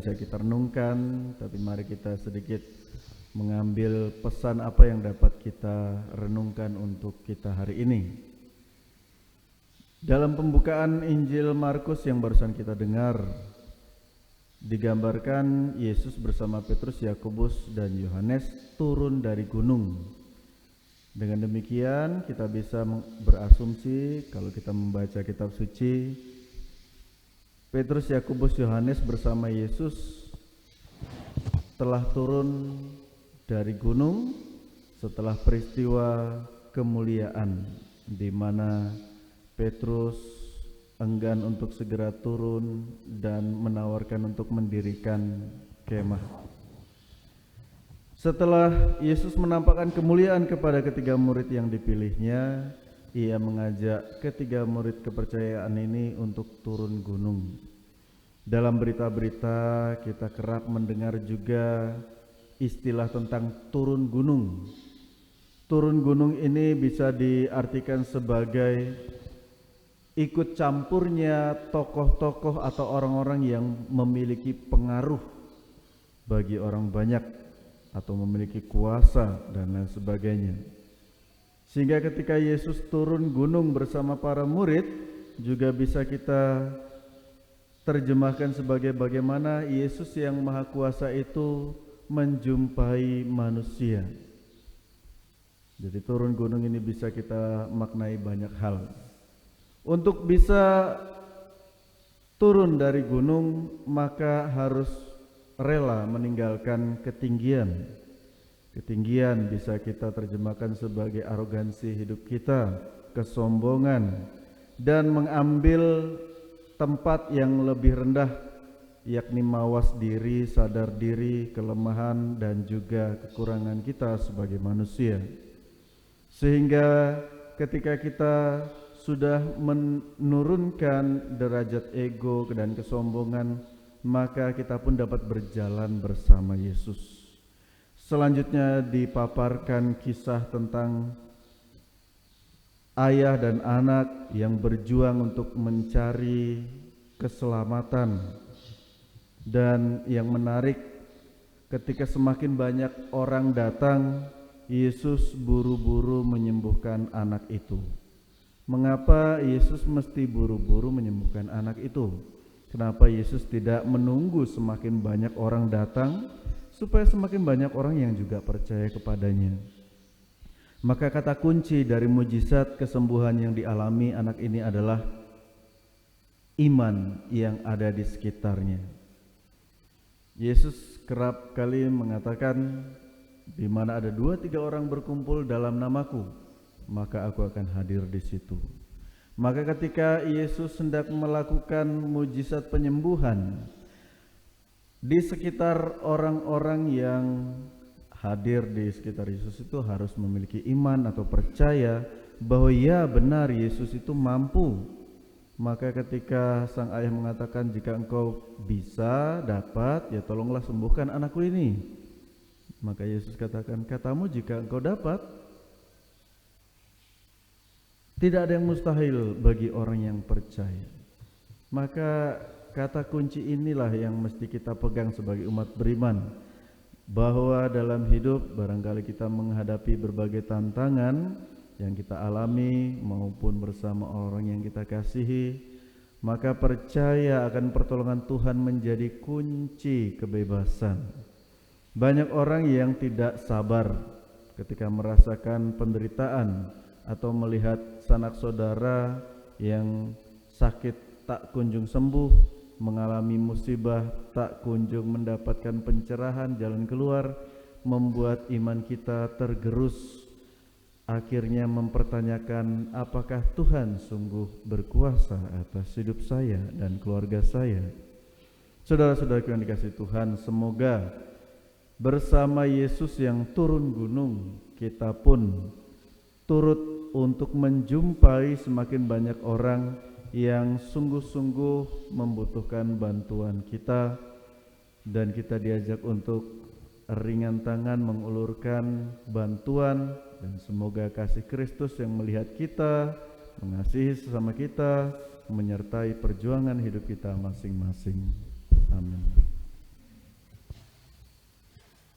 baca, kita renungkan, tapi mari kita sedikit mengambil pesan apa yang dapat kita renungkan untuk kita hari ini. Dalam pembukaan Injil Markus yang barusan kita dengar, digambarkan Yesus bersama Petrus, Yakobus, dan Yohanes turun dari gunung. Dengan demikian kita bisa berasumsi kalau kita membaca kitab suci, Petrus, Yakobus, Yohanes bersama Yesus telah turun dari gunung setelah peristiwa kemuliaan di mana Petrus enggan untuk segera turun dan menawarkan untuk mendirikan kemah. Setelah Yesus menampakkan kemuliaan kepada ketiga murid yang dipilihnya, ia mengajak ketiga murid kepercayaan ini untuk turun gunung. Dalam berita-berita kita kerap mendengar juga istilah tentang turun gunung. Turun gunung ini bisa diartikan sebagai ikut campurnya tokoh-tokoh atau orang-orang yang memiliki pengaruh bagi orang banyak atau memiliki kuasa dan lain sebagainya. Sehingga ketika Yesus turun gunung bersama para murid juga bisa kita terjemahkan sebagai bagaimana Yesus yang Maha Kuasa itu menjumpai manusia. Jadi turun gunung ini bisa kita maknai banyak hal. Untuk bisa turun dari gunung maka harus rela meninggalkan ketinggian. Ketinggian bisa kita terjemahkan sebagai arogansi hidup kita, kesombongan, dan mengambil tempat yang lebih rendah, yakni mawas diri, sadar diri, kelemahan, dan juga kekurangan kita sebagai manusia. Sehingga ketika kita sudah menurunkan derajat ego dan kesombongan, maka kita pun dapat berjalan bersama Yesus. Selanjutnya dipaparkan kisah tentang ayah dan anak yang berjuang untuk mencari keselamatan. Dan yang menarik, ketika semakin banyak orang datang, Yesus buru-buru menyembuhkan anak itu. Mengapa Yesus mesti buru-buru menyembuhkan anak itu? Kenapa Yesus tidak menunggu semakin banyak orang datang supaya semakin banyak orang yang juga percaya kepadanya? Maka kata kunci dari mujizat kesembuhan yang dialami anak ini adalah iman yang ada di sekitarnya. Yesus kerap kali mengatakan, di mana ada 2-3 orang berkumpul dalam namaku, maka aku akan hadir di situ. Maka ketika Yesus hendak melakukan mujizat penyembuhan, di sekitar orang-orang yang hadir di sekitar Yesus itu harus memiliki iman atau percaya bahwa ya benar Yesus itu mampu. Maka ketika sang ayah mengatakan, jika engkau bisa, dapat, ya tolonglah sembuhkan anakku ini. Maka Yesus katakan, katamu jika engkau dapat. Tidak ada yang mustahil bagi orang yang percaya. Maka kata kunci inilah yang mesti kita pegang sebagai umat beriman, bahwa dalam hidup barangkali kita menghadapi berbagai tantangan yang kita alami maupun bersama orang yang kita kasihi, maka percaya akan pertolongan Tuhan menjadi kunci kebebasan. Banyak orang yang tidak sabar ketika merasakan penderitaan atau melihat sanak saudara yang sakit tak kunjung sembuh, mengalami musibah tak kunjung mendapatkan pencerahan, jalan keluar, membuat iman kita tergerus. Akhirnya mempertanyakan, apakah Tuhan sungguh berkuasa atas hidup saya dan keluarga saya? Saudara-saudaraku yang dikasihi Tuhan, semoga bersama Yesus yang turun gunung, kita pun turut untuk menjumpai semakin banyak orang yang sungguh-sungguh membutuhkan bantuan kita, dan kita diajak untuk ringan tangan mengulurkan bantuan, dan semoga kasih Kristus yang melihat kita, mengasihi sesama kita, menyertai perjuangan hidup kita masing-masing. Amin.